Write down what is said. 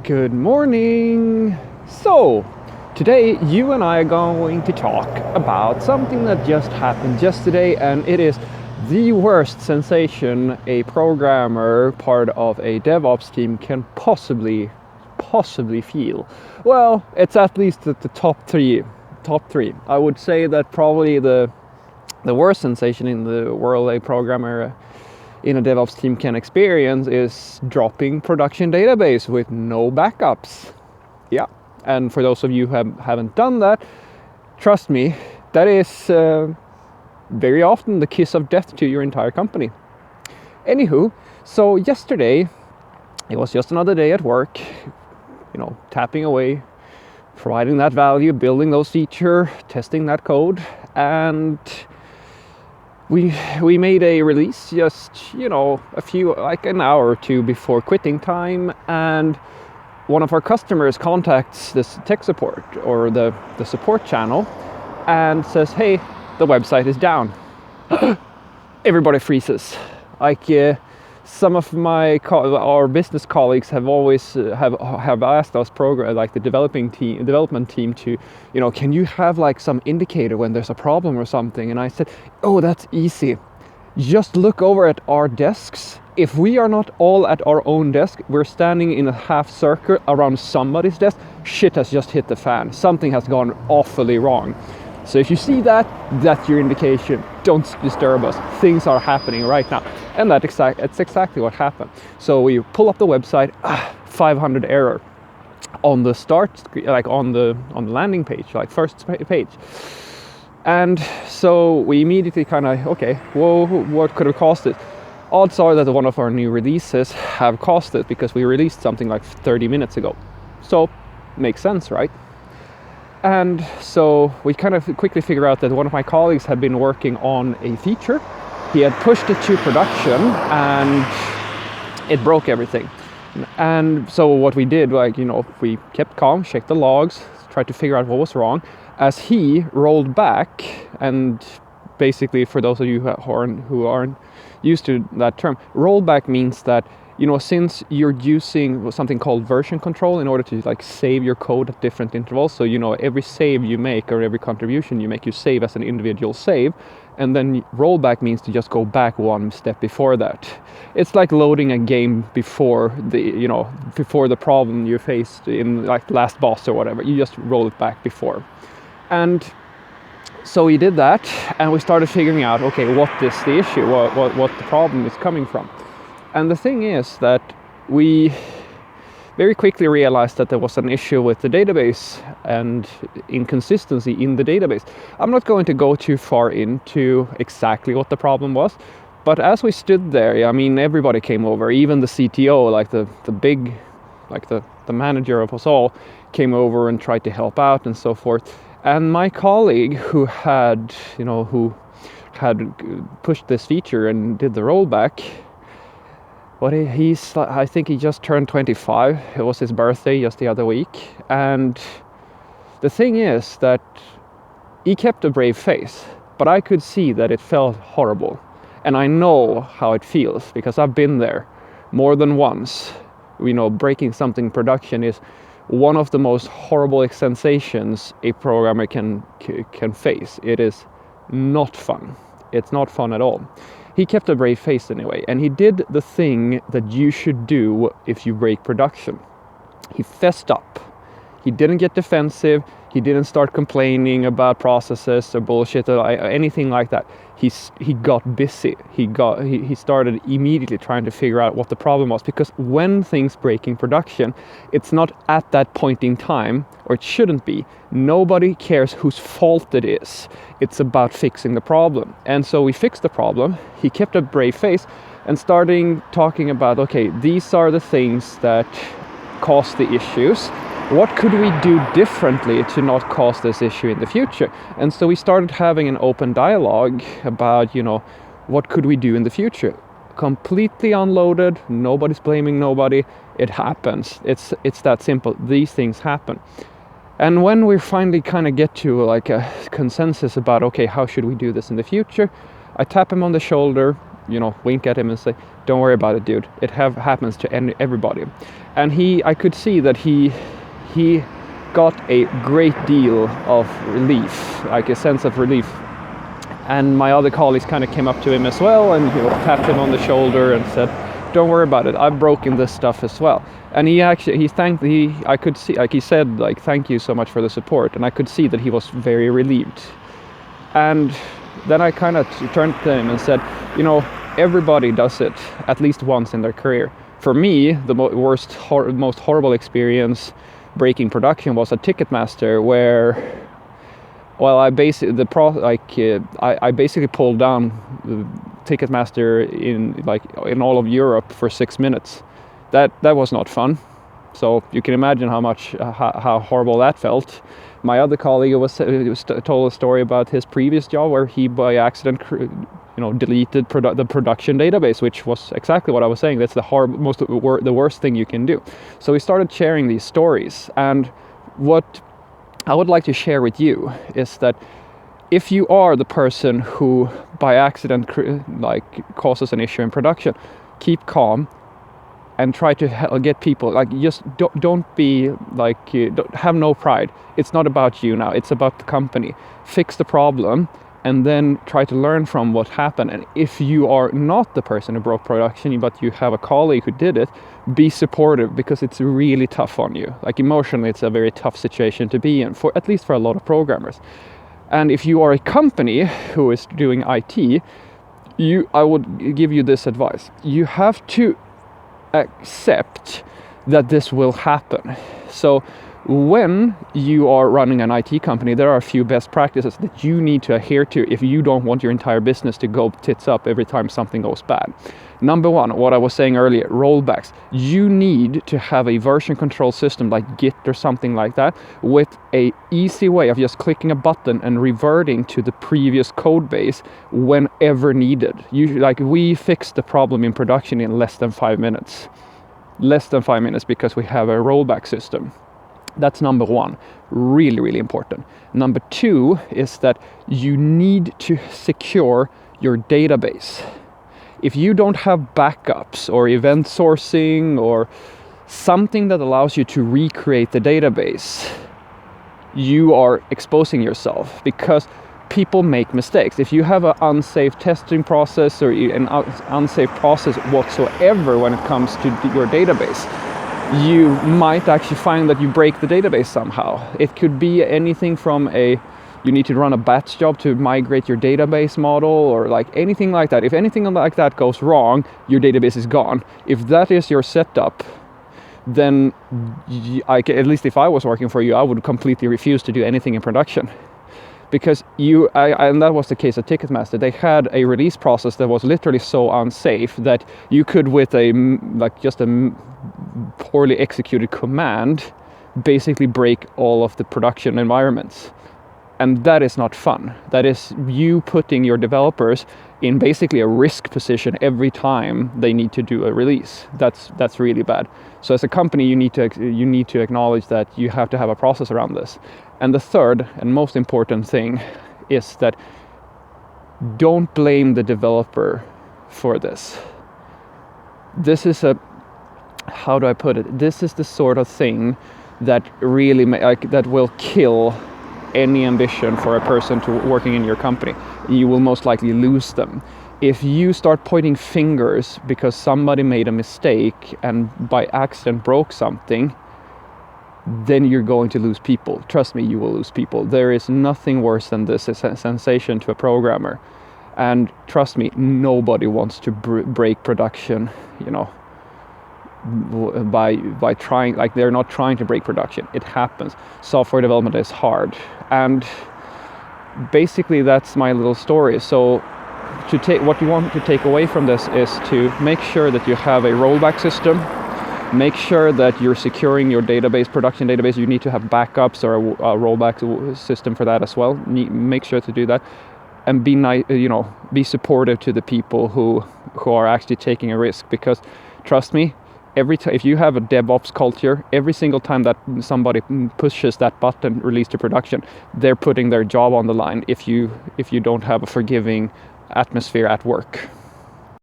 Good morning! So, today you and I are going to talk about something that just happened yesterday, and it is the worst sensation a programmer, part of a DevOps team, can possibly feel. Well, it's at least at the top three. I would say that probably the worst sensation in the world a programmer in a DevOps team can experience is dropping production database with no backups. Yeah, and for those of you who haven't done that, trust me, that is very often the kiss of death to your entire company. Anywho, so yesterday, it was just another day at work, tapping away, providing that value, building those features, testing that code, and we made a release just an hour or two before quitting time, and one of our customers contacts this tech support or the support channel and says, hey, the website is down. Everybody freezes. Some of our business colleagues have always have asked us the development team to, can you have some indicator when there's a problem or something? And I said, oh, that's easy. Just look over at our desks. If we are not all at our own desk, we're standing in a half circle around somebody's desk, shit has just hit the fan. Something has gone awfully wrong. So if you see that, that's your indication. Don't disturb us. Things are happening right now. And that's exactly what happened. So we pull up the website, 500 error on the start screen, on the landing page, first page. And so we immediately what could have caused it? Odds are that one of our new releases have caused it, because we released something 30 minutes ago. So makes sense, right? And so we kind of quickly figure out that one of my colleagues had been working on a feature. He had pushed it to production and it broke everything. And so what we did, we kept calm, checked the logs, tried to figure out what was wrong. As he rolled back, and basically for those of you who aren't used to that term, rollback means that since you're using something called version control in order to save your code at different intervals, so every save you make or every contribution you make, you save as an individual save, and then rollback means to just go back one step before that. It's like loading a game before the problem you faced in last boss or whatever. You just roll it back before. And so we did that, and we started figuring out, okay, what is the issue? What the problem is coming from? And the thing is that we very quickly realized that there was an issue with the database and inconsistency in the database. I'm not going to go too far into exactly what the problem was, but as we stood there, everybody came over, even the CTO, the manager of us all, came over and tried to help out and so forth. And my colleague who had pushed this feature and did the rollback, I think he just turned 25. It was his birthday just the other week. And the thing is that he kept a brave face, but I could see that it felt horrible. And I know how it feels, because I've been there more than once. Breaking something in production is one of the most horrible sensations a programmer can face. It is not fun. It's not fun at all. He kept a brave face anyway, and he did the thing that you should do if you break production. He fessed up. He didn't get defensive. He didn't start complaining about processes or bullshit or anything like that. He got busy. He started immediately trying to figure out what the problem was, because when things break in production, it's not at that point in time, or it shouldn't be. Nobody cares whose fault it is. It's about fixing the problem. And so we fixed the problem. He kept a brave face and starting talking about, okay, these are the things that cause the issues. What could we do differently to not cause this issue in the future? And so we started having an open dialogue about, what could we do in the future? Completely unloaded, nobody's blaming nobody. It happens. It's that simple. These things happen. And when we finally kind of get to a consensus about, okay, how should we do this in the future? I tap him on the shoulder wink at him and say, "Don't worry about it, dude. It happens to everybody." And I could see that he got a great deal of relief, like a sense of relief. And my other colleagues kind of came up to him as well and tapped him on the shoulder and said, "Don't worry about it. I've broken this stuff as well." And I could see, like he said, like, "Thank you so much for the support." And I could see that he was very relieved. And then I kind of turned to him and said, everybody does it at least once in their career. For me, the most horrible experience breaking production was at Ticketmaster, where, well, I basically pulled down the Ticketmaster in all of Europe for 6 minutes. That was not fun. So you can imagine how horrible that felt. My other colleague told a story about his previous job where he by accident deleted the production database, which was exactly what I was saying. That's the worst thing you can do. So we started sharing these stories, and what I would like to share with you is that if you are the person who by accident causes an issue in production, keep calm and try to get people, just don't be have no pride. It's not about you now, it's about the company. Fix the problem and then try to learn from what happened. And if you are not the person who broke production, but you have a colleague who did it, be supportive, because it's really tough on you. Emotionally, it's a very tough situation to be in, at least for a lot of programmers. And if you are a company who is doing IT, I would give you this advice. You have to accept that this will happen. So when you are running an IT company, there are a few best practices that you need to adhere to if you don't want your entire business to go tits up every time something goes bad. Number one, what I was saying earlier, rollbacks. You need to have a version control system like Git or something like that, with a easy way of just clicking a button and reverting to the previous code base whenever needed. We fixed the problem in production in less than 5 minutes. Less than 5 minutes, because we have a rollback system. That's number one, really, really important. Number two is that you need to secure your database. If you don't have backups or event sourcing or something that allows you to recreate the database, you are exposing yourself, because people make mistakes. If you have an unsafe testing process or an unsafe process whatsoever when it comes to your database, you might actually find that you break the database somehow. It could be anything from you need to run a batch job to migrate your database model, or anything like that. If anything like that goes wrong, your database is gone. If that is your setup, then at least if I was working for you, I would completely refuse to do anything in production. Because and that was the case at Ticketmaster. They had a release process that was literally so unsafe that you could, with just a poorly executed command, basically break all of the production environments. And that is not fun. That is you putting your developers in basically a risk position every time they need to do a release. That's really bad. So as a company, you need to acknowledge that you have to have a process around this. And the third and most important thing is that don't blame the developer for this. This is how do I put it? This is the sort of thing that really that will kill any ambition for a person to working in your company. You will most likely lose them. If you start pointing fingers because somebody made a mistake and by accident broke something, then you're going to lose people. Trust me, you will lose people. There is nothing worse than this. It's a sensation to a programmer. And trust me, nobody wants to break production, by trying, they're not trying to break production. It happens. Software development is hard. And basically that's my little story. So what you want to take away from this is to make sure that you have a rollback system. Make sure that you're securing your database, production database. You need to have backups or a rollback system for that as well. Make sure to do that, and be nice. Be supportive to the people who are actually taking a risk. Because trust me, if you have a DevOps culture, every single time that somebody pushes that button, release to production, they're putting their job on the line. If you don't have a forgiving atmosphere at work.